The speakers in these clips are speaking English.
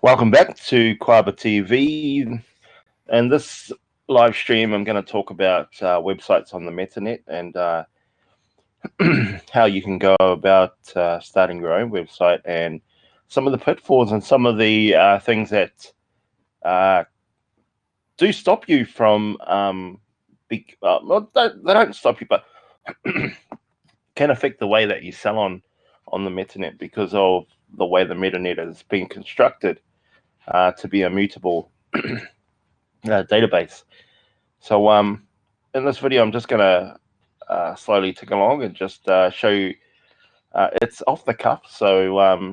Welcome back to KwabaTv. And this live stream, I'm going to talk about websites on the METANET and how you can go about starting your own website and some of the pitfalls and some of the things that do stop you from, well, they don't stop you, but can affect the way that you sell on the METANET because of the way the METANET has been constructed to be a mutable database. So in this video, I'm just going to slowly tick along and just show you. It's off the cuff, so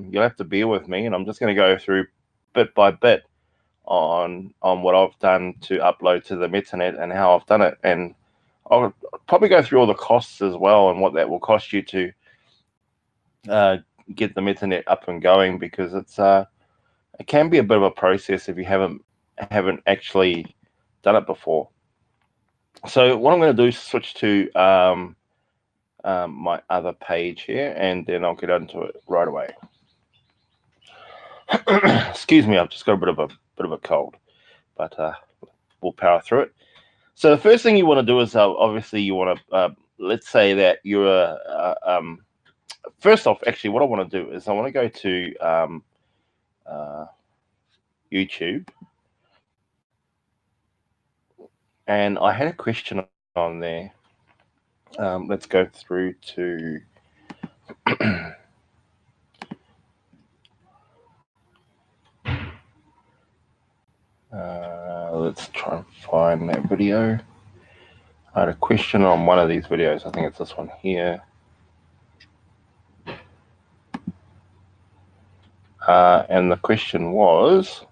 you'll have to bear with me, and I'm just going to go through bit by bit on what I've done to upload to the METANET and how I've done it, and I'll probably go through all the costs as well and what that will cost you to get the METANET up and going, because it can be a bit of a process if you haven't actually done it before. So what I'm going to do is switch to my other page here, and then I'll get into it right away. Excuse me, I've just got a bit of a cold, but we'll power through it. So the first thing you want to do is obviously you want to let's say that you're first off, actually, what I want to do is I want to go to YouTube, and I had a question on there. Let's go through to let's try and find that video. I had a question on one of these videos. I think it's this one here. And the question was,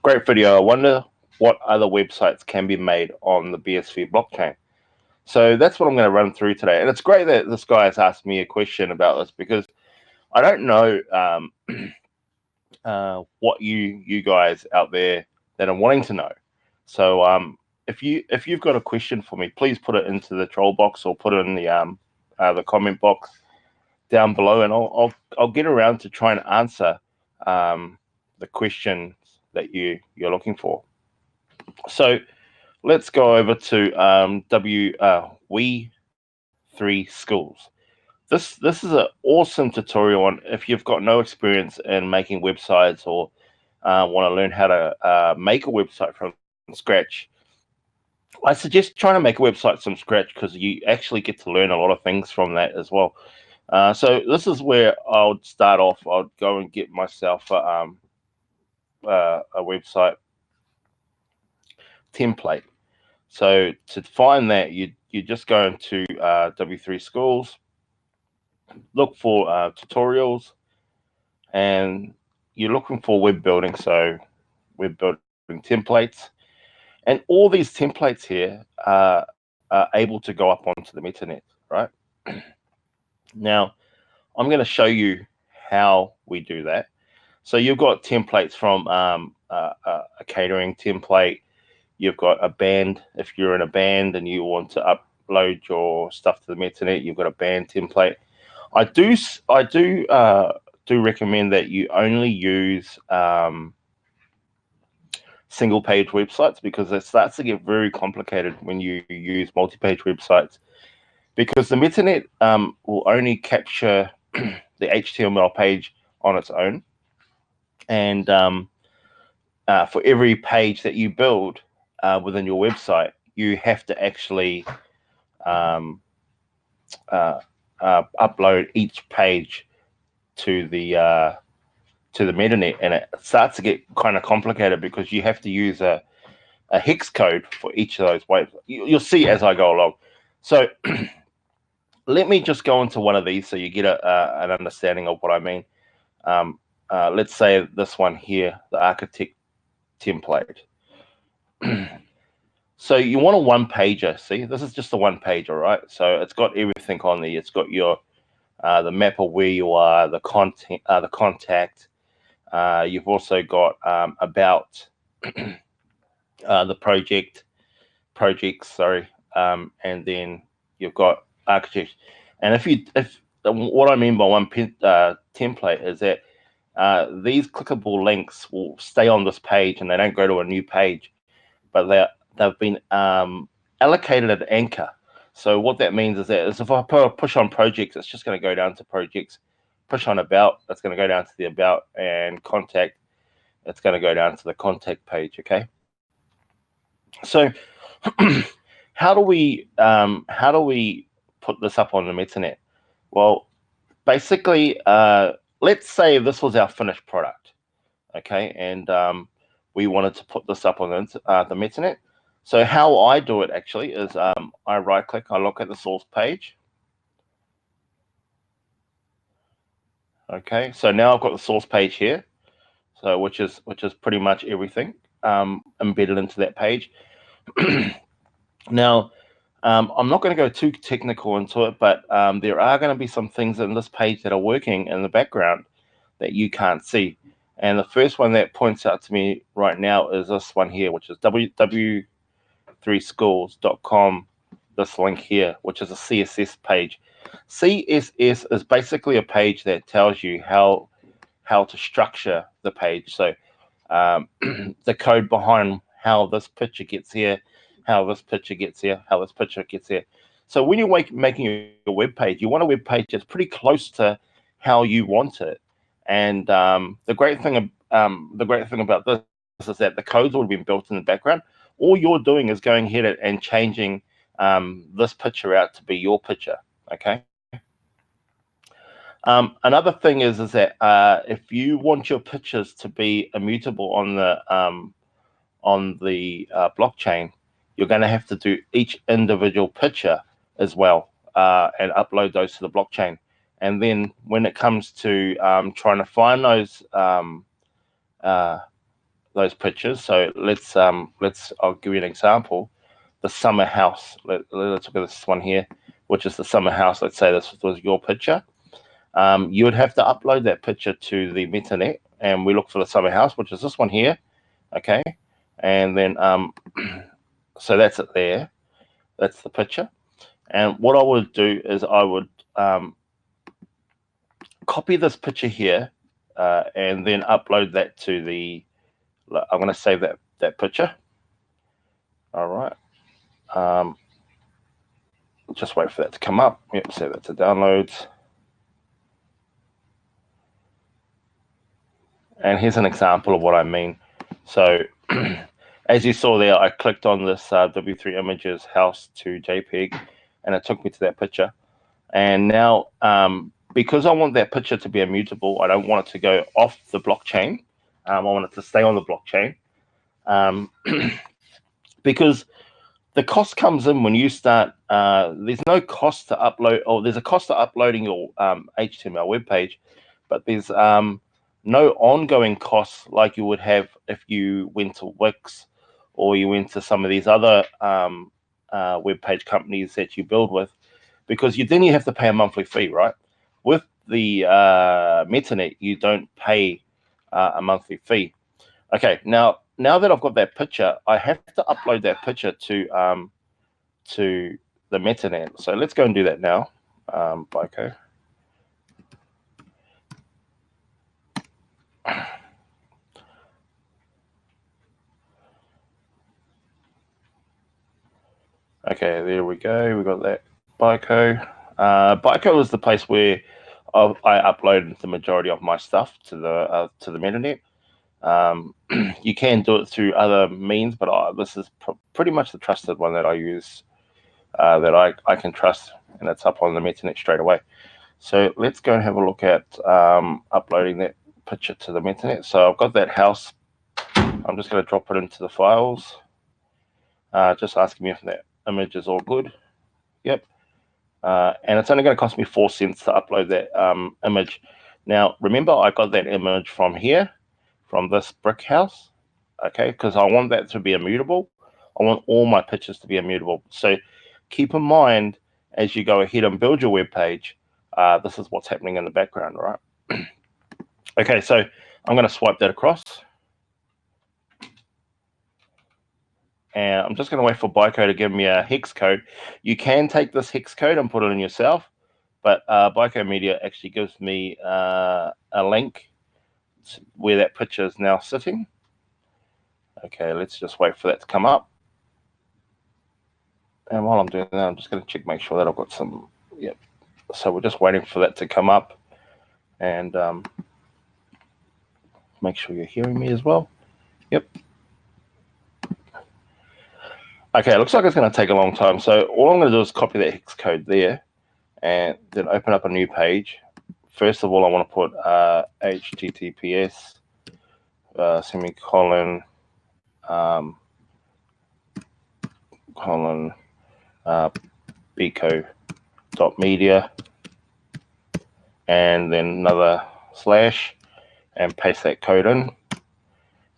great video. I wonder what other websites can be made on the BSV blockchain. So that's what I'm going to run through today. And it's great that this guy has asked me a question about this, because I don't know what you guys out there that are wanting to know. So if you've got a question for me, please put it into the troll box or put it in the comment box down below, and I'll get around to try and answer the questions that you're looking for. So let's go over to We3 Schools. This is an awesome tutorial on if you've got no experience in making websites or want to learn how to make a website from scratch. I suggest trying to make a website from scratch, because you actually get to learn a lot of things from that as well. So this is where I would start off. I'd go and get myself a website template. So to find that, you just go into W3 Schools, look for tutorials, and you're looking for web building. So web building templates, and all these templates here are able to go up onto the METANET, right? Now, I'm going to show you how we do that. So you've got templates from a catering template. You've got a band. If you're in a band and you want to upload your stuff to the METANET, you've got a band template. I do recommend that you only use single page websites, because it starts to get very complicated when you use multi-page websites, because the METANET will only capture the HTML page on its own, and for every page that you build within your website, you have to actually upload each page to the METANET, and it starts to get kind of complicated because you have to use a hex code for each of those waves. You'll see as I go along. So let me just go into one of these so you get an understanding of what I mean. Let's say this one here, the architect template. So you want a one-pager. See, this is just a one-pager, right? So it's got everything on there. It's got your the map of where you are, the content, the contact. You've also got about the projects, sorry, and then you've got architecture. And if what I mean by one template is that these clickable links will stay on this page and they don't go to a new page, but they've been allocated an anchor. So what that means is that if I push on projects, it's just going to go down to projects. Push on about, it's going to go down to the about, and contact, it's going to go down to the contact page. Okay. So how do we put this up on the METANET? Well, basically, let's say this was our finished product, okay, and we wanted to put this up on the METANET. So how I do it actually is I right click, I look at the source page. Okay, so now I've got the source page here, so which is pretty much everything embedded into that page. Now, I'm not going to go too technical into it, but there are going to be some things in this page that are working in the background that you can't see. And the first one that points out to me right now is this one here, which is w3schools.com, this link here, which is a CSS page. CSS is basically a page that tells you how to structure the page. So the code behind how this picture gets here, how this picture gets here, how this picture gets here. So when you're making your web page, you want a web page that's pretty close to how you want it. And the great thing about this is that the code's already been built in the background. All you're doing is going ahead and changing this picture out to be your picture. Okay. Another thing is that if you want your pictures to be immutable on the blockchain, you're going to have to do each individual picture as well and upload those to the blockchain. And then when it comes to trying to find those pictures, so I'll give you an example. The summer house. Let's look at this one here, which is the summer house. Let's say this was your picture. You would have to upload that picture to the METANET, and we look for the summer house, which is this one here. Okay, and then so that's it there. That's the picture. And what I would do is I would copy this picture here and then upload that to the, I'm going to save that picture. All right. Just wait for that to come up. Yep, save that to downloads. And here's an example of what I mean. So as you saw there, I clicked on this W3 Images house to JPEG, and it took me to that picture. And now, because I want that picture to be immutable, I don't want it to go off the blockchain. I want it to stay on the blockchain. Because the cost comes in when you start, there's no cost to upload, or there's a cost to uploading your HTML web page, but there's no ongoing costs like you would have if you went to Wix or you went to some of these other web page companies that you build with, because then you have to pay a monthly fee, right? With the METANET, you don't pay a monthly fee. Okay, now that I've got that picture, I have to upload that picture to the METANET. So let's go and do that now. Bico. Okay, there we go. We got that Bico. Bico is the place where I uploaded the majority of my stuff to the METANET. You can do it through other means, but this is pretty much the trusted one that I use, that I can trust, and it's up on the METANET straight away. So let's go and have a look at uploading that picture to the METANET. So I've got that house. I'm just going to drop it into the files. Just asking me if that image is all good. Yep. And it's only going to cost me 4 cents to upload that image. Now, remember, I got that image from here, from this brick house, okay, because I want that to be immutable. I want all my pictures to be immutable. So keep in mind, as you go ahead and build your web page, this is what's happening in the background, right? Okay, so I'm going to swipe that across. And I'm just going to wait for Bico to give me a hex code. You can take this hex code and put it in yourself, but Bico Media actually gives me a link where that picture is now sitting. Okay, let's just wait for that to come up. And while I'm doing that, I'm just going to make sure that I've got some, yep. So we're just waiting for that to come up, and make sure you're hearing me as well. Yep. Okay, it looks like it's going to take a long time. So all I'm going to do is copy that hex code there, and then open up a new page. First of all, I want to put HTTPS semicolon colon beco.media, and then another slash, and paste that code in.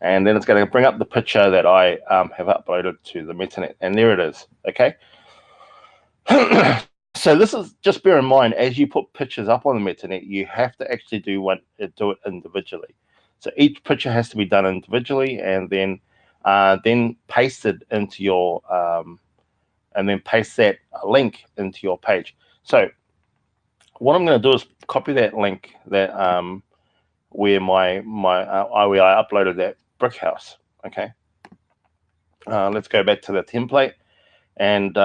And then it's going to bring up the picture that I have uploaded to the METANET, and there it is. Okay. So this is, just bear in mind, as you put pictures up on the METANET, you have to actually do it individually. So each picture has to be done individually, and then pasted into your and then paste that link into your page. So what I'm going to do is copy that link that where I uploaded that brick house. Okay. Let's go back to the template, and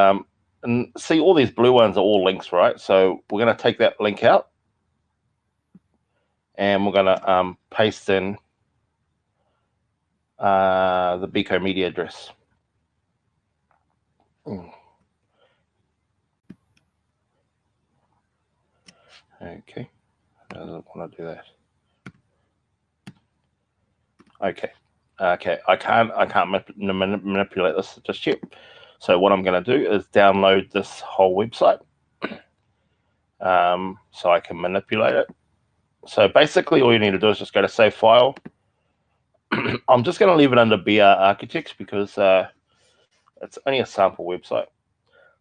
see, all these blue ones are all links, right? So we're going to take that link out, and we're going to paste in the Beco Media address. Okay, I don't want to do that. Okay, I can't manipulate this just yet. So what I'm going to do is download this whole website, so I can manipulate it. So basically, all you need to do is just go to Save File. I'm just going to leave it under BR Architects because it's only a sample website.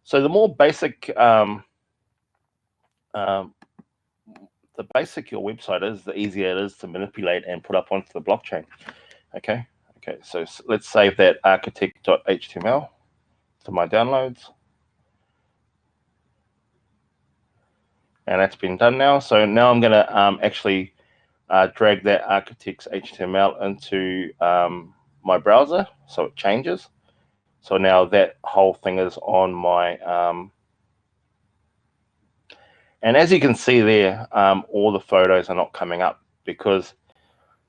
So the more basic, the basic your website is, the easier it is to manipulate and put up onto the blockchain. Okay. So let's save that architect.html to my downloads, and that's been done now. So now I'm going to actually drag that architect's HTML into my browser, so it changes. So now that whole thing is on my, and as you can see there, all the photos are not coming up because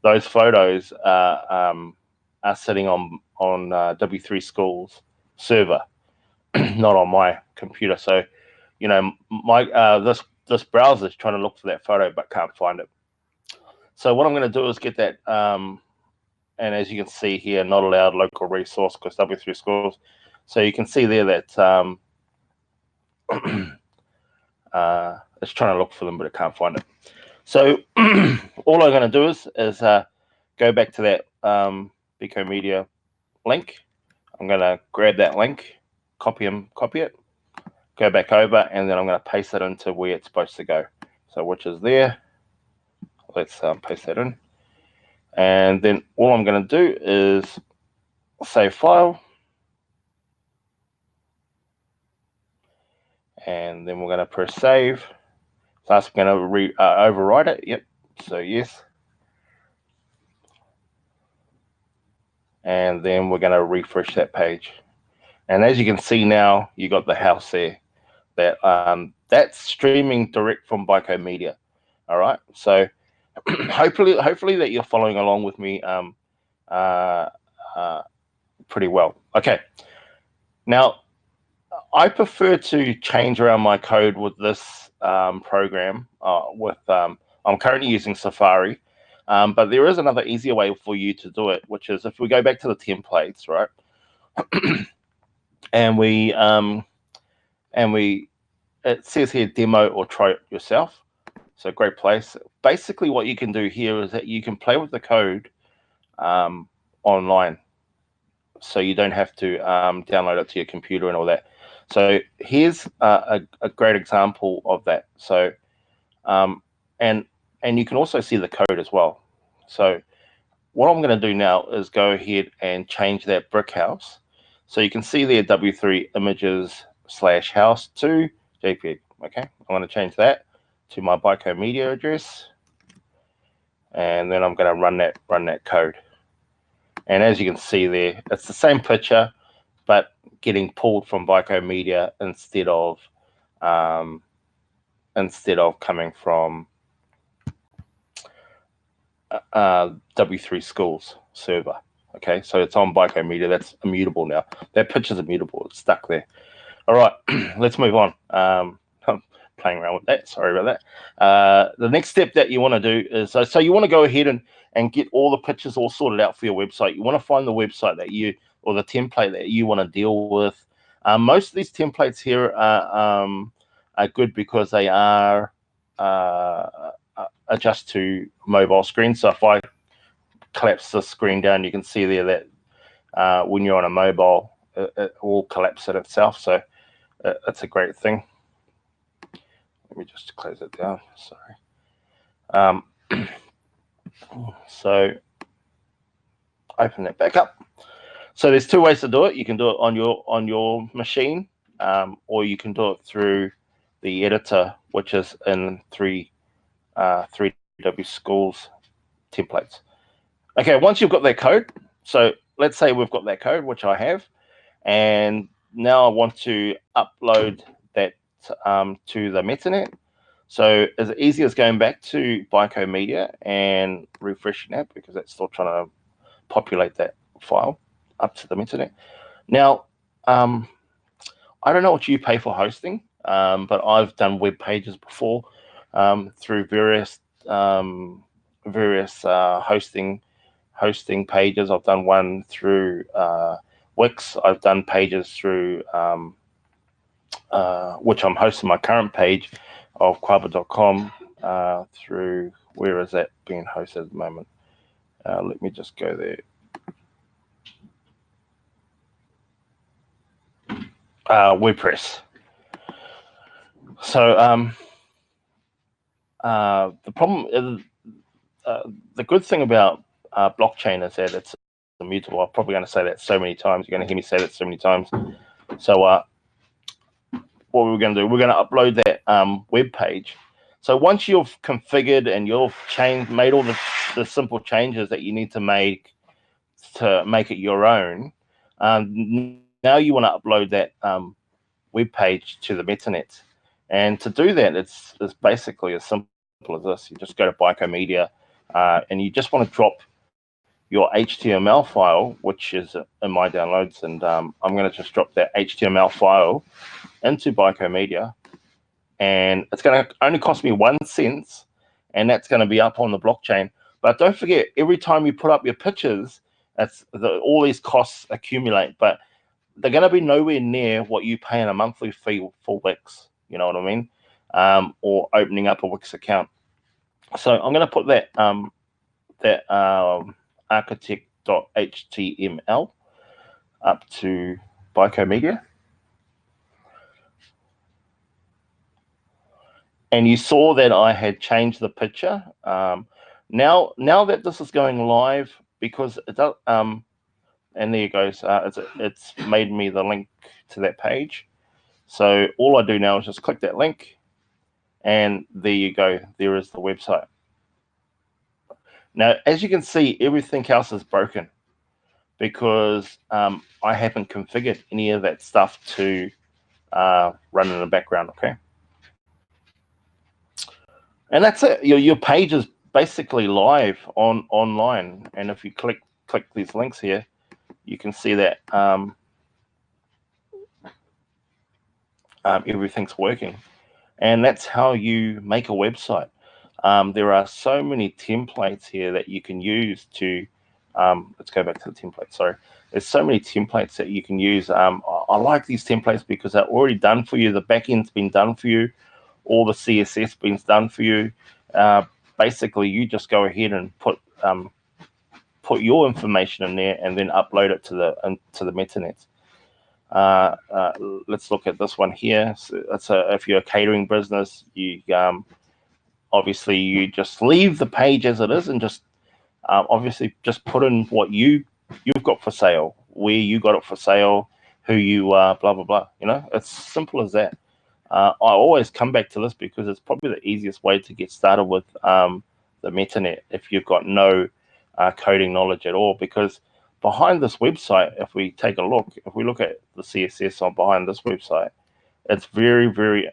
those photos are sitting on W3 School's server, not on my computer. So, you know, my this browser is trying to look for that photo but can't find it. So what I'm going to do is get that, and as you can see here, not allowed local resource because W3 Schools. So you can see there that it's trying to look for them, but it can't find it. So all I'm going to do is go back to that Beco Media link. I'm going to grab that link, copy it, go back over, and then I'm going to paste it into where it's supposed to go. So which is there. Let's paste that in. And then all I'm going to do is save file. And then we're going to press save. So that's going to override it. Yep. So yes. And then we're going to refresh that page. And as you can see now, you got the house there. That's streaming direct from Beco Media. All right. So hopefully that you're following along with me pretty well. Okay. Now, I prefer to change around my code with this program. I'm currently using Safari, but there is another easier way for you to do it, which is if we go back to the templates, right? It says here demo or try it yourself. So great place. Basically, what you can do here is that you can play with the code online, so you don't have to download it to your computer and all that. So here's a great example of that. So and you can also see the code as well. So what I'm going to do now is go ahead and change that brick house. So you can see there W3 images / house to JPEG. Okay, I'm going to change that to my Beco Media address. and then I'm going to run that code. And as you can see there, it's the same picture, but getting pulled from Bico Media instead of coming from W3 Schools server. Okay, so it's on Bico Media. That's immutable now. That picture's immutable. It's stuck there. All right, let's move on. I'm playing around with that. Sorry about that. The next step that you want to do is, so you want to go ahead and get all the pictures all sorted out for your website. You want to find the website that you, or the template that you want to deal with. Most of these templates here are good because they are adjust to mobile screen. So if I collapse the screen down, you can see there that when you're on a mobile, it will collapse it itself. So that's a great thing. Let me just close it down. Sorry. So open that back up. So there's two ways to do it. You can do it on your machine, or you can do it through the editor, which is in 3W Schools templates. Okay, once you've got that code, so let's say we've got that code, which I have, and now I want to upload that to the METANET. So as easy as going back to Bico Media and refreshing that, because it's still trying to populate that file up to the METANET. Now, I don't know what you pay for hosting, but I've done web pages before through various hosting pages. I've done one through Wix. I've done pages through which I'm hosting my current page of Kwaba.com through, where is that being hosted at the moment? Let me just go there. WordPress. So the problem is, the good thing about blockchain is that it's immutable. I'm probably going to say that so many times. You're going to hear me say that so many times. So what we're going to do, we're going to upload that web page. So once you've configured and you've made all the simple changes that you need to make it your own, now you want to upload that web page to the METANET. And to do that, it's basically as simple as this. You just go to Bico Media and you just want to drop your HTML file, which is in my downloads, and I'm going to just drop that HTML file into Bico Media, and it's going to only cost me 1 cent, and that's going to be up on the blockchain. But don't forget, every time you put up your pictures, all these costs accumulate, but they're going to be nowhere near what you pay in a monthly fee for Wix. You know what I mean? Or opening up a Wix account. So I'm going to put that architect.html up to Bico Media. And you saw that I had changed the picture. Now that this is going live, because it does, and there you go. It's made me the link to that page. So all I do now is just click that link, and there you go. There is the website. Now, as you can see, everything else is broken because I haven't configured any of that stuff to run in the background. Okay. And that's it. Your page is basically live online. And if you click these links here, you can see that everything's working. And that's how you make a website. There are so many templates here that you can use to, let's go back to the template, sorry. There's so many templates that you can use. I like these templates because they're already done for you. The backend's been done for you. All the CSS been done for you. Basically, you just go ahead and put your information in there and then upload it to the METANET. Let's look at this one here. So if you're a catering business, you obviously you just leave the page as it is and just obviously just put in what you've got for sale, where you got it for sale, who you are, blah blah blah. It's simple as that. I always come back to this because it's probably the easiest way to get started with the METANET if you've got no coding knowledge at all, because behind this website, if we take a look, if we look at the CSS on behind this website, it's very, very,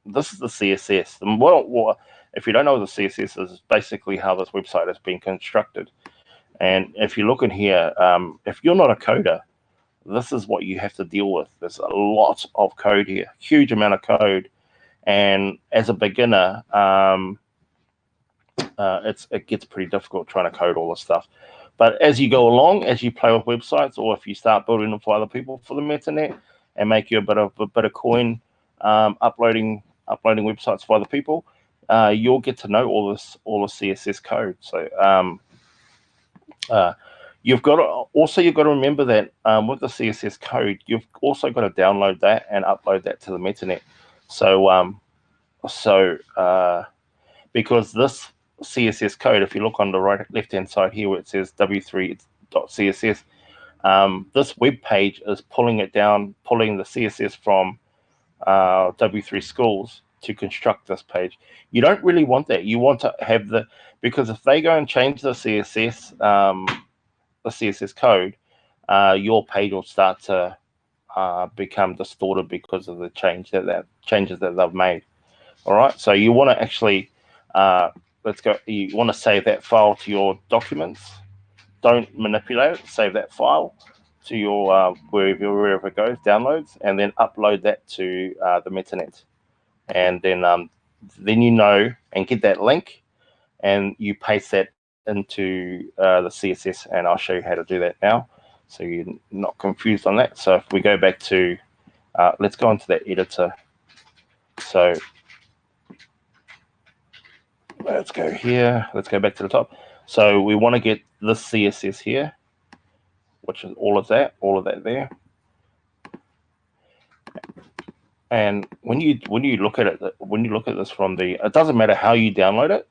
this is the CSS. Well, if you don't know what the CSS is, it's basically how this website has been constructed. And if you look in here, if you're not a coder, this is what you have to deal with. There's a lot of code here, huge amount of code. And as a beginner, it gets pretty difficult trying to code all this stuff. But as you go along, as you play with websites, or if you start building them for other people for the METANET and make you a bit of coin, uploading websites for other people, you'll get to know all the CSS code. So you've got to remember that with the CSS code, you've also got to download that and upload that to the METANET. So because this CSS code, if you look on the left-hand side here where it says w3.css, this web page is pulling it down, pulling the CSS from W3 Schools to construct this page. You don't really want that. You want to have because if they go and change the CSS code, your page will start to become distorted because of the changes that they've made. All right, so you want to actually you want to save that file to your documents. Don't manipulate it. Save that file to your wherever it goes, downloads, and then upload that to the METANET. And then you know, and get that link, and you paste that into the CSS, and I'll show you how to do that now, so you're not confused on that. So if we go back to, let's go into that editor. So let's go here. Let's go back to the top. So we want to get this CSS here, which is all of that there. And when you look at it, this from it doesn't matter how you download it.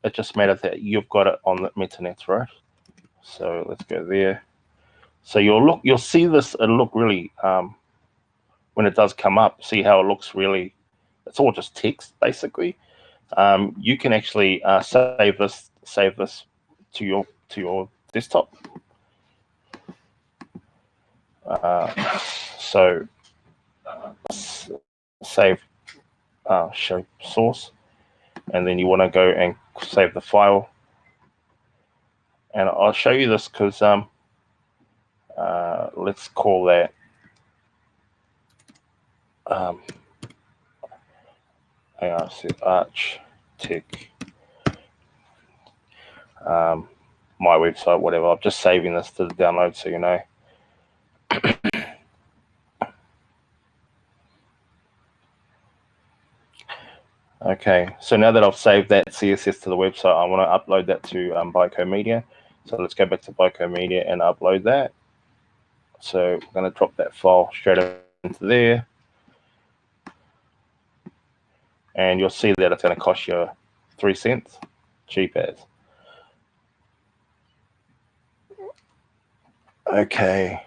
It just matters that you've got it on the METANET, right? So let's go there. So you'll see this. It'll look really when it does come up. See how it looks really. It's all just text basically. You can actually save this to your desktop. So save show source, and then you want to go and save the file. And I'll show you this because let's call that Arch Tech my website, whatever. I'm just saving this to the download so you know. Okay, so now that I've saved that CSS to the website, I want to upload that to Media. So let's go back to Media and upload that. So I'm going to drop that file straight into there. And you'll see that it's going to cost you 3 cents, cheap as. Okay,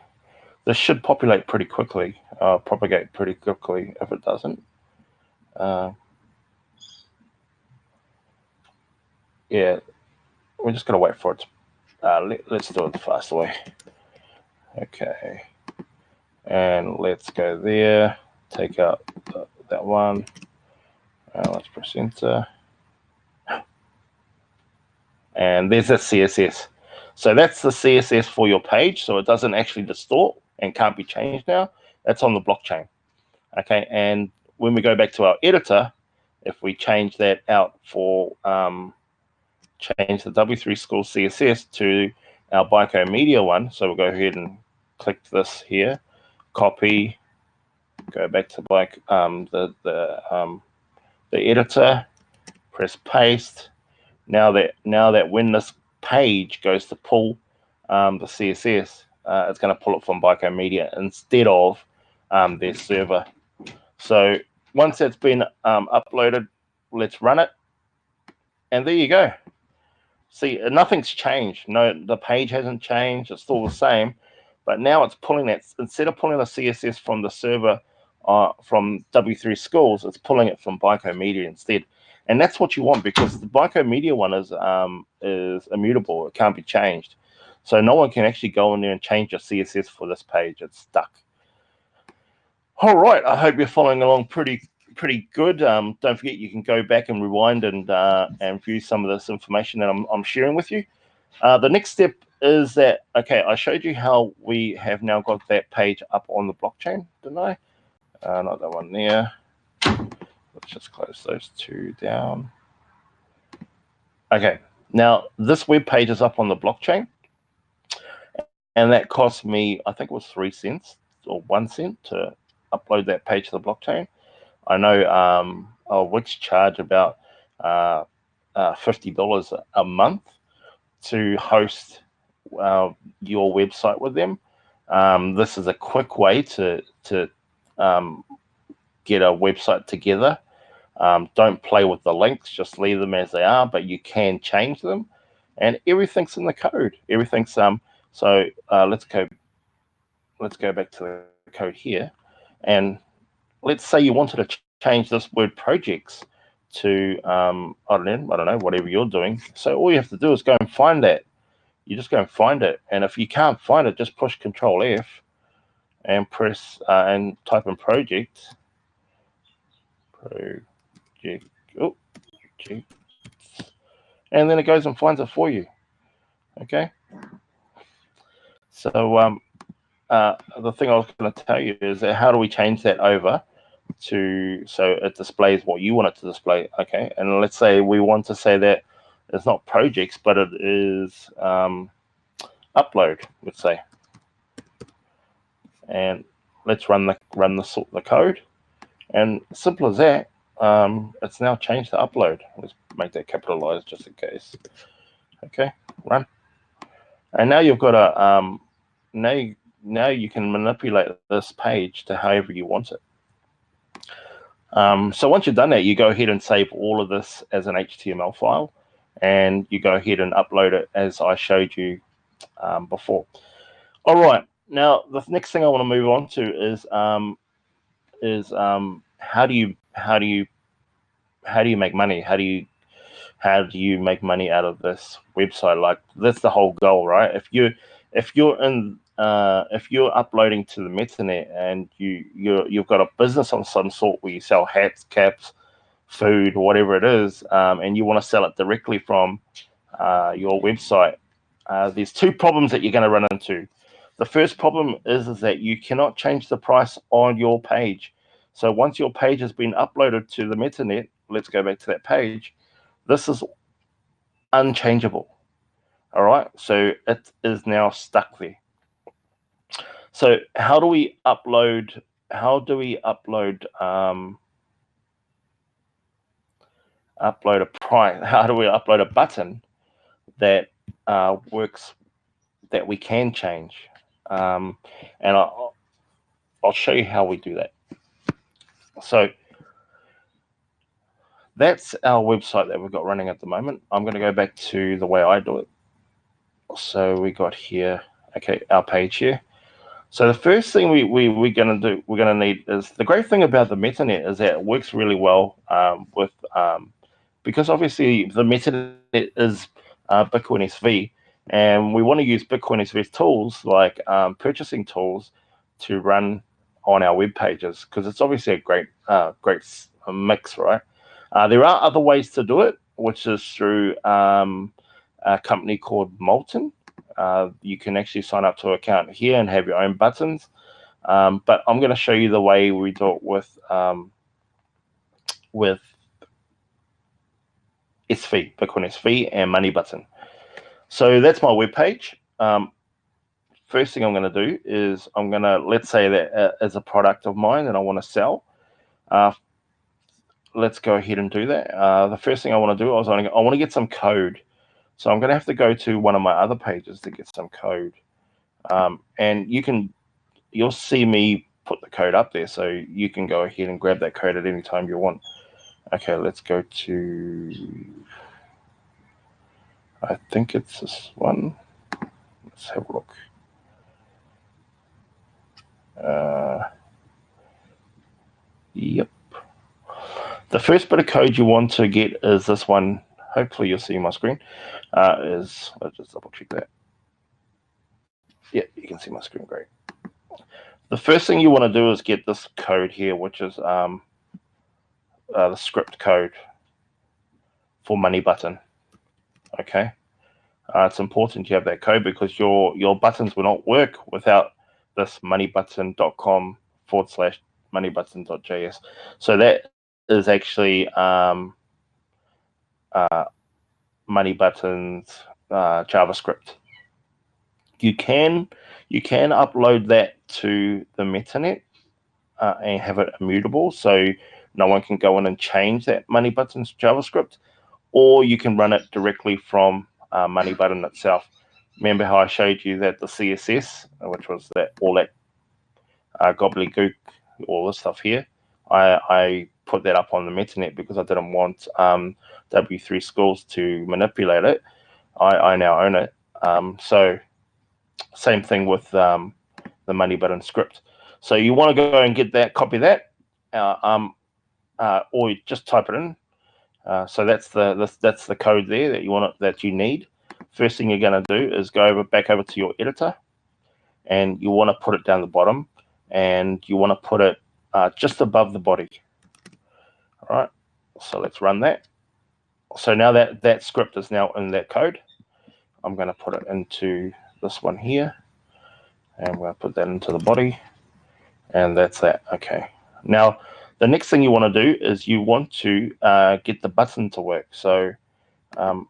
this should populate pretty quickly, propagate pretty quickly if it doesn't. Yeah, we're just gonna wait for it. Let's do it the fast way. Okay, and let's go there. Take out that one. Let's press enter. And there's a CSS. So that's the CSS for your page. So it doesn't actually distort and can't be changed now. That's on the blockchain. Okay, and when we go back to our editor, if we change that out for change the W3 School CSS to our Media one. So we'll go ahead and click this here, copy, go back to the editor, press paste. Now that when this page goes to pull the CSS, it's going to pull it from Media instead of their server. So once that's been uploaded, let's run it, and there you go. See, nothing's changed. No, the page hasn't changed. It's still the same, but now it's pulling that, instead of pulling the CSS from the server from W3 Schools, it's pulling it from Media instead. And that's what you want, because the Byco Media one is immutable. It can't be changed. So no one can actually go in there and change your CSS for this page. It's stuck. All right. I hope you're following along pretty good. Don't forget, you can go back and rewind and view some of this information that I'm sharing with you. The next step is that, okay, I showed you how we have now got that page up on the blockchain, didn't I? Not that one there. Let's just close those two down. Okay, now this web page is up on the blockchain, and that cost me, I think it was 3 cents or 1 cent to upload that page to the blockchain. I know Wix charge about $50 a month to host your website with them. This is a quick way to get a website together. Don't play with the links, just leave them as they are, but you can change them, and everything's in the code. Everything's so let's go back to the code here, and let's say you wanted to change this word projects to I don't know, whatever you're doing. So all you have to do is go and find that. You just go and find it, and if you can't find it, just push Control F and press and type in project. Oh, and then it goes and finds it for you. Okay. So the thing I was going to tell you is that how do we change that over to so it displays what you want it to display? Okay, and let's say we want to say that it's not projects, but it is upload. Let's say, and let's run the code, and simple as that. It's now changed to upload. Let's make that capitalized just in case. Okay, run. And now you've got a now you can manipulate this page to however you want it. So once you've done that, you go ahead and save all of this as an HTML file, and you go ahead and upload it as I showed you before. All right. Now the next thing I want to move on to is how do you make money? How do you make money out of this website? Like, that's the whole goal, right? If you're uploading to the METANET and you've got a business of some sort where you sell hats, caps, food, whatever it is, and you want to sell it directly from your website, there's 2 problems that you're going to run into. The first problem is that you cannot change the price on your page. So once your page has been uploaded to the METANET, let's go back to that page. This is unchangeable. All right, so it is now stuck there. So how do we upload? Upload a price? How do we upload a button that works, that we can change? And I'll show you how we do that. So that's our website that we've got running at the moment. I'm going to go back to the way I do it. So we got here, okay, our page here. So the first thing we're going to need is, the great thing about the METANET is that it works really well with because obviously the METANET is Bitcoin SV, and we want to use Bitcoin SV's tools like purchasing tools to run on our web pages, because it's obviously a great mix, right? There are other ways to do it, which is through a company called Molten. You can actually sign up to an account here and have your own buttons. But I'm going to show you the way we do it with SV, Bitcoin SV, and Money Button. So that's my web page. First thing I'm going to do is I'm going to, let's say that as a product of mine that I want to sell. Let's go ahead and do that. The first thing I want to do is I want to get some code. So I'm going to have to go to one of my other pages to get some code. And you'll see me put the code up there, so you can go ahead and grab that code at any time you want. Okay, let's go to, I think it's this one. Let's have a look. Yep. The first bit of code you want to get is this one. Hopefully you'll see my screen. Let's just double check that. Yeah, you can see my screen, great. The first thing you want to do is get this code here, which is the script code for money button. Okay, it's important you have that code because your buttons will not work without this moneybutton.com/moneybutton.js. So that is actually money buttons JavaScript. You can upload that to the METANET and have it immutable, so no one can go in and change that money button's JavaScript, or you can run it directly from money button itself. Remember how I showed you that the CSS, which was all that gobbledygook, all this stuff here, I put that up on the METANET because I didn't want W3 Schools to manipulate it. I now own it. So same thing with the money button script. So you want to go and get that, copy that, or just type it in. So that's the code there that you need. First thing you're going to do is go back over to your editor, and you want to put it down the bottom, and you want to put it just above the body. All right. So let's run that. So now that script is now in that code. I'm going to put it into this one here, and we're going to put that into the body, and that's that. Okay. Now the next thing you want to do is you want to get the button to work. So a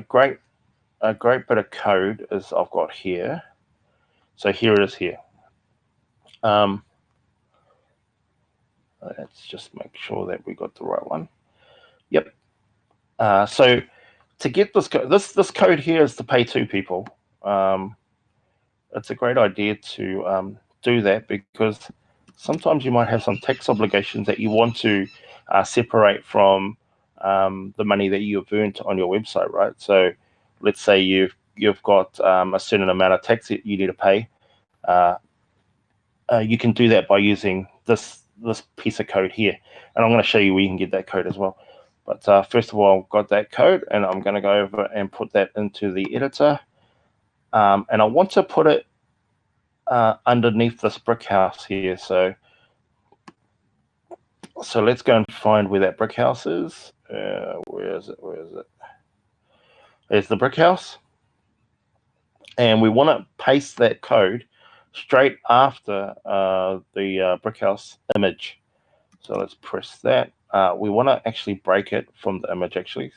great bit of code is I've got here. So here it is here. Let's just make sure that we got the right one. Yep. So to get this code, this code here is to pay two people. It's a great idea to do that because sometimes you might have some tax obligations that you want to separate from the money that you've earned on your website, right? So let's say you've got a certain amount of tax that you need to pay. You can do that by using this piece of code here, and I'm going to show you where you can get that code as well. But first of all, I've got that code, and I'm going to go over and put that into the editor, and I want to put it underneath this brick house here. So let's go and find where that brick house is. Where is it? There's the brick house, and we want to paste that code straight after the brick house image. So let's press that. We want to actually break it from the image actually.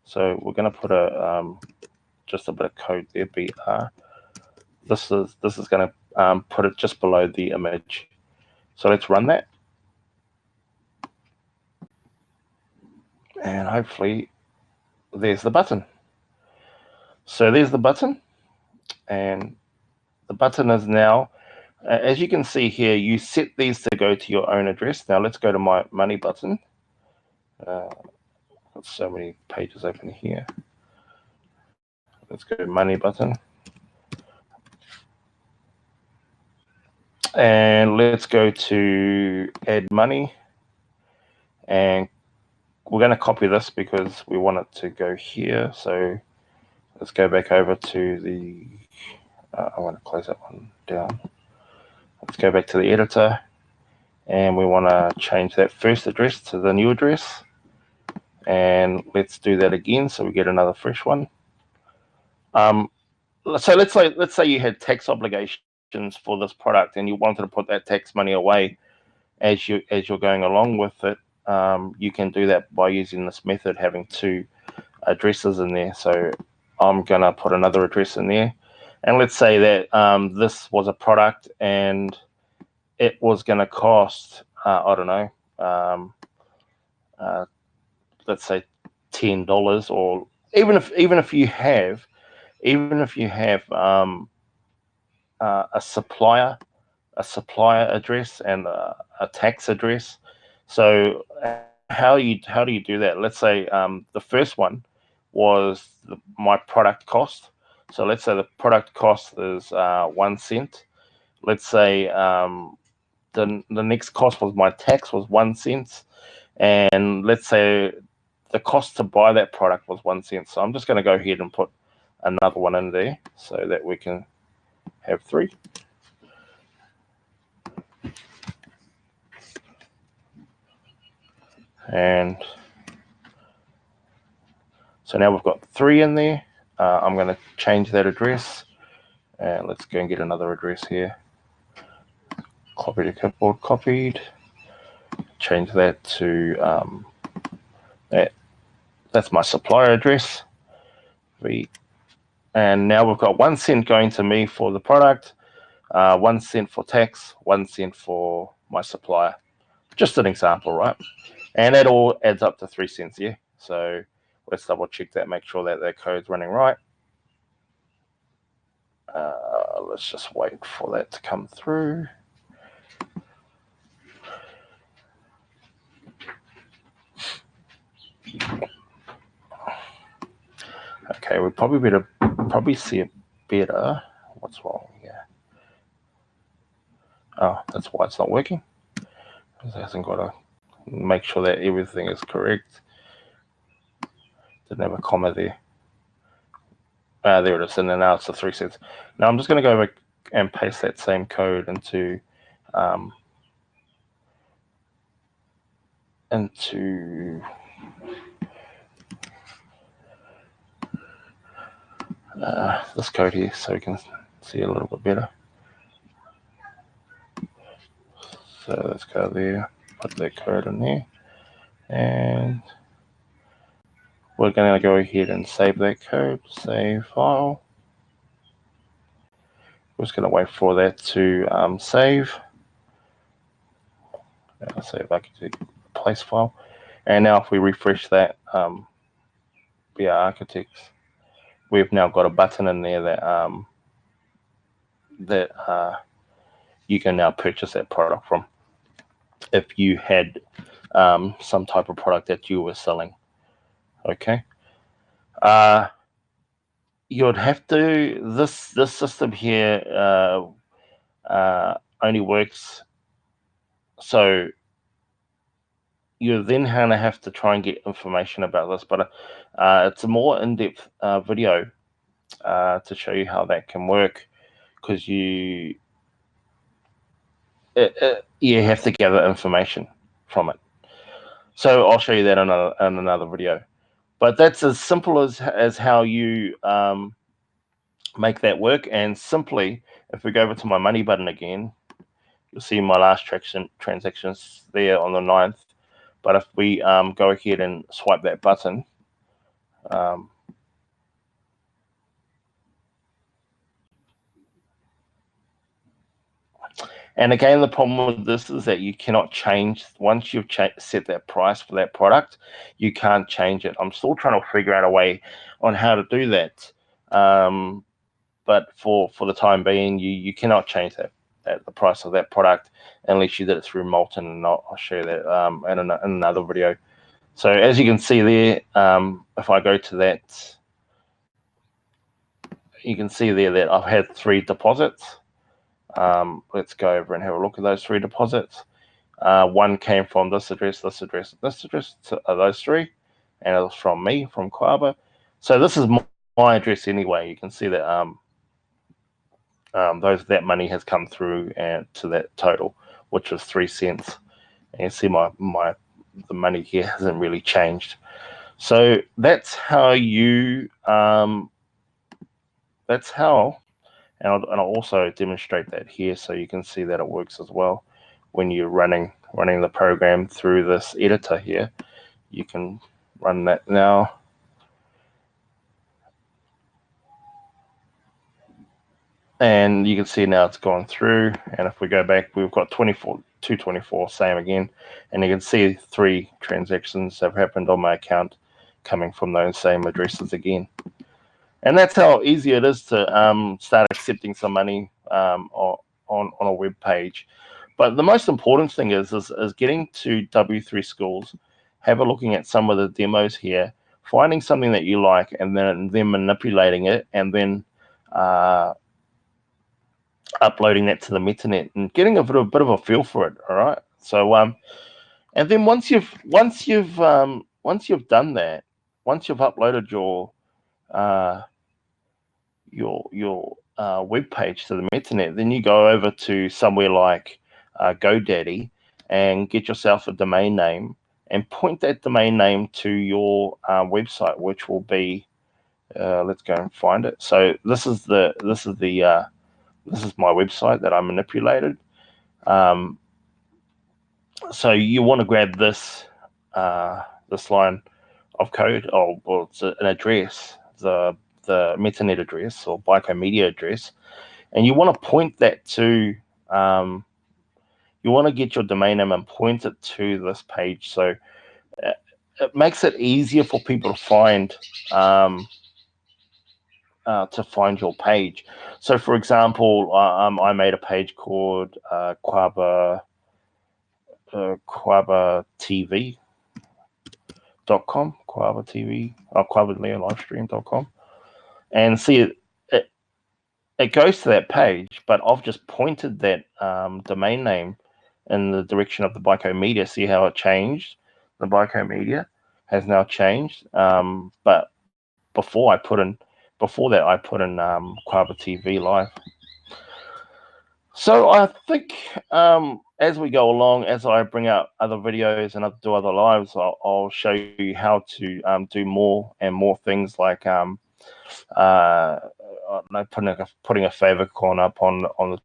So we're going to put just a bit of code there. BR. This is going to put it just below the image. So let's run that, and hopefully there's the button. So there's the button, and the button is now, as you can see here, you set these to go to your own address. Now let's go to my money button. Got so many pages open here. Let's go to money button. And let's go to add money. And we're going to copy this because we want it to go here. So let's go back over to the, I want to close that one down. Let's go back to the editor, and we want to change that first address to the new address. And let's do that again so we get another fresh one. So let's say you had tax obligations for this product and you wanted to put that tax money away as you're going along with it. You can do that by using this method, having two addresses in there. So I'm gonna put another address in there, and let's say that this was a product and it was gonna cost I don't know, let's say $10, or even if you have a supplier address and a tax address. So how do you do that? Let's say the first one was my product cost. So let's say the product cost is 1 cent. Let's say the next cost was my tax was 1 cent, and let's say the cost to buy that product was 1 cent. So I'm just going to go ahead and put another one in there so that we can have 3. And so now we've got 3 in there. I'm going to change that address, and let's go and get another address here. Copy to clipboard, copied. Change that to that's my supplier address. And now we've got 1 cent going to me for the product, 1 cent for tax, 1 cent for my supplier. Just an example, right? And that all adds up to 3 cents here. So let's double check that, make sure that code's running right. Let's just wait for that to come through. Okay, we probably see it better. What's wrong here? Oh, that's why it's not working. It hasn't got to make sure that everything is correct. Didn't have a comma there. There it is, and then now it's the 3 cents. Now I'm just going to go back and paste that same code into this code here so we can see a little bit better. So let's go there, put that code in there, and we're going to go ahead and save that code, save file. We're just going to wait for that to save. I'll save back to place file. And now if we refresh that via Architects, we've now got a button in there that you can now purchase that product from if you had some type of product that you were selling. Okay. You'd have to, this system here only works, so you're then going to have to try and get information about this, but it's a more in-depth video to show you how that can work, because you have to gather information from it. So I'll show you that in another video. But that's as simple as how you make that work. And simply, if we go over to my money button again, you'll see my last transactions there on the 9th. But if we go ahead and swipe that button, and again, the problem with this is that you cannot change, once you've set that price for that product, you can't change it. I'm still trying to figure out a way on how to do that. But for the time being, you cannot change the price of that product unless you did it through Molten, and I'll show you that in another video. So as you can see there, if I go to that, you can see there that I've had 3 deposits. Let's go over and have a look at those 3 deposits. 1 came from this address, this address, this address, those 3, and it was from me, from Kwaba. So this is my address anyway. You can see that that money has come through and to that total, which was 3 cents. And you see the money here hasn't really changed. So that's how you and I'll also demonstrate that here so you can see that it works as well. When you're running the program through this editor here, you can run that now. And you can see now it's gone through. And if we go back, we've got 224, same again. And you can see 3 transactions have happened on my account coming from those same addresses again. And that's how easy it is to start accepting some money on a web page. But the most important thing is getting to W3 Schools, have a looking at some of the demos here, finding something that you like, and then manipulating it, and then uploading that to the METANET and getting a bit of a feel for it. All right. So And then once you've done that, once you've uploaded your web page to the METANET, then you go over to somewhere like GoDaddy and get yourself a domain name and point that domain name to your website, which will be let's go and find it. So this is my website that I manipulated. So you want to grab this line of code, or it's an address, the METANET address or Media address, and you want to point that to you want to get your domain name and point it to this page. So it makes it easier for people to find your page. So for example, I made a page called KwabaTv.com, KwabaTV, KwabaLeoLivestream.com, and see it goes to that page, but I've just pointed that domain name in the direction of the Bico Media. See how it changed? The Bico Media has now changed. But before that, I put in Kwaba TV Live. So I think as we go along, as I bring out other videos and do other lives, I'll show you how to do more and more things like putting a favicon up on the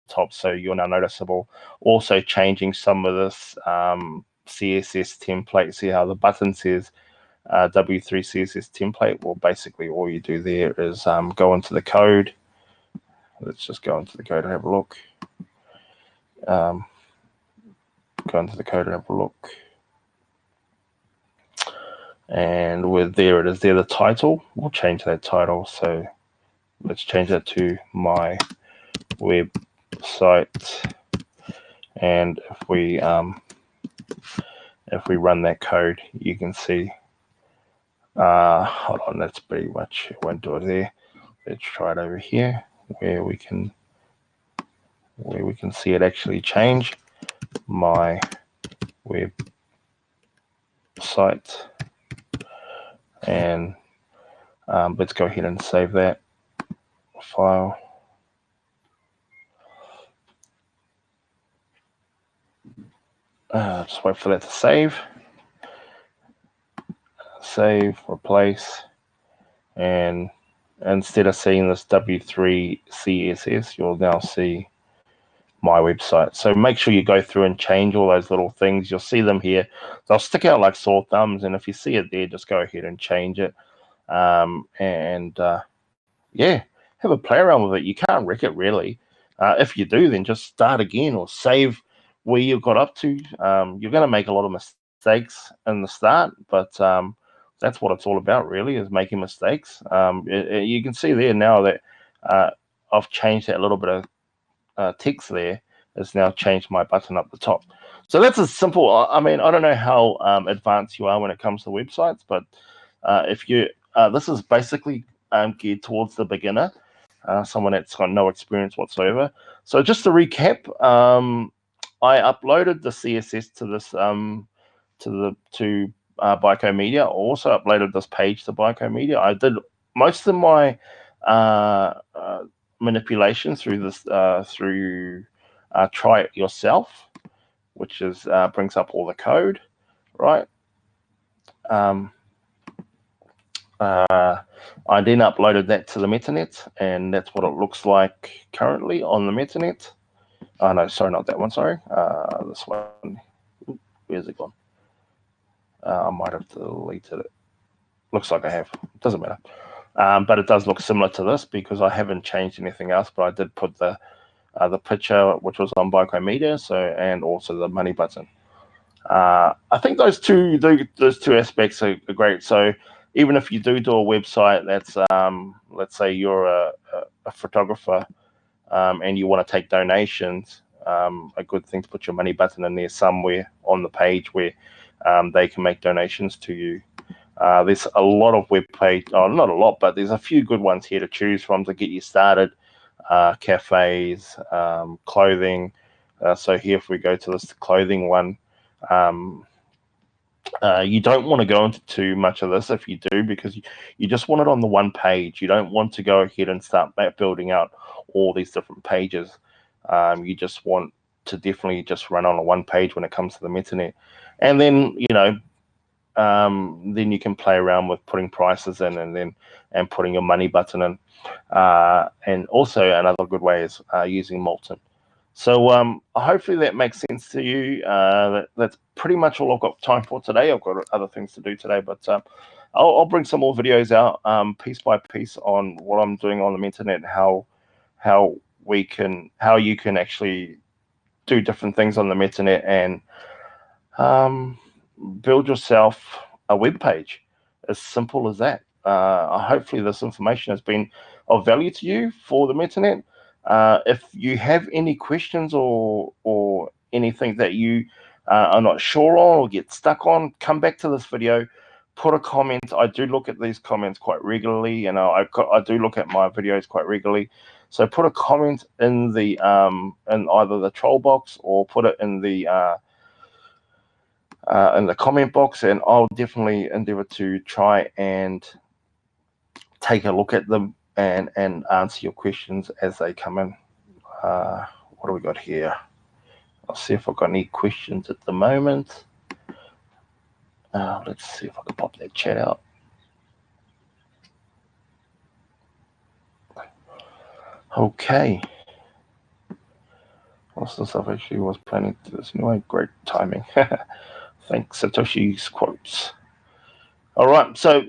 top so you're now noticeable. Also changing some of this CSS template. See how the button says W3 CSS template? Well, basically all you do there is go into the code. Let's just go into the code and have a look. Go into the code and have a look. And with there it is there, the title. We'll change that title. So let's change that to my website. And if we run that code, you can see. Hold on, that's pretty much, it won't do it there. Let's try it over here where we can see it actually change. My website. And let's go ahead and save that file. Just wait for that to save. Save, replace, and instead of seeing this W3 CSS, you'll now see my website. So make sure you go through and change all those little things. You'll see them here. They'll stick out like sore thumbs, and if you see it there, just go ahead and change it. Yeah, have a play around with it. You can't wreck it really. If you do, then just start again or save where you got up to. You're going to make a lot of mistakes in the start, but that's what it's all about really, is making mistakes. You can see there now that I've changed that little bit of text there. It's now changed my button up the top. So that's a simple, I mean, I don't know how advanced you are when it comes to websites, but if you, this is basically geared towards the beginner, someone that's got no experience whatsoever. So just to recap, I uploaded the CSS to this to Bico Media. I also uploaded this page to Bico Media. I did most of my manipulation through this through Try It Yourself, which is brings up all the code, right? I then uploaded that to the METANET, and that's what it looks like currently on the METANET. Oh no, sorry, not that one. Sorry, this one. Where's it gone? I might have deleted it. Looks like I have. It doesn't matter. But it does look similar to this because I haven't changed anything else. But I did put the picture, which was on Bico Media, and also the money button. I think those two aspects are great. So even if you do a website that's let's say you're a photographer and you want to take donations, a good thing to put your money button in there somewhere on the page where they can make donations to you. There's a lot of web page, not a lot, but there's a few good ones here to choose from to get you started. Cafes, clothing. So here, if we go to this clothing one, You don't want to go into too much of this if you do, because you just want it on the one page. You don't want to go ahead and start building out all these different pages. You just want to definitely just run on a one page when it comes to the METANET. And then, then you can play around with putting prices in, and putting your money button in. And also another good way is using Molten. So hopefully that makes sense to you. That's pretty much all I've got time for today. I've got other things to do today, but I'll bring some more videos out piece by piece on what I'm doing on the METANET, how you can actually do different things on the METANET, and build yourself a web page. As simple as that. Hopefully this information has been of value to you for the METANET. If you have any questions or anything that you are not sure on or get stuck on, come back to this video, put a comment. I do look at these comments quite regularly, and I do look at my videos quite regularly. So put a comment in the in either the troll box, or put it in the comment box, and I'll definitely endeavor to try and take a look at them and answer your questions as they come in. What do we got here? I'll see if I've got any questions at the moment. Let's see if I can pop that chat out. Okay. What's the stuff actually was planning to do this anyway? Great timing. Thanks, Satoshi's quotes. All right, so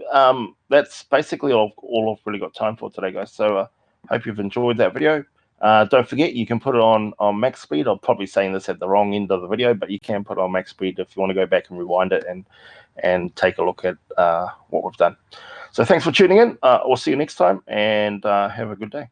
that's basically all I've really got time for today, guys. So hope you've enjoyed that video. Don't forget, you can put it on max speed. I'm probably saying this at the wrong end of the video, but you can put it on max speed if you want to go back and rewind it and take a look at what we've done. So thanks for tuning in. We'll see you next time, and have a good day.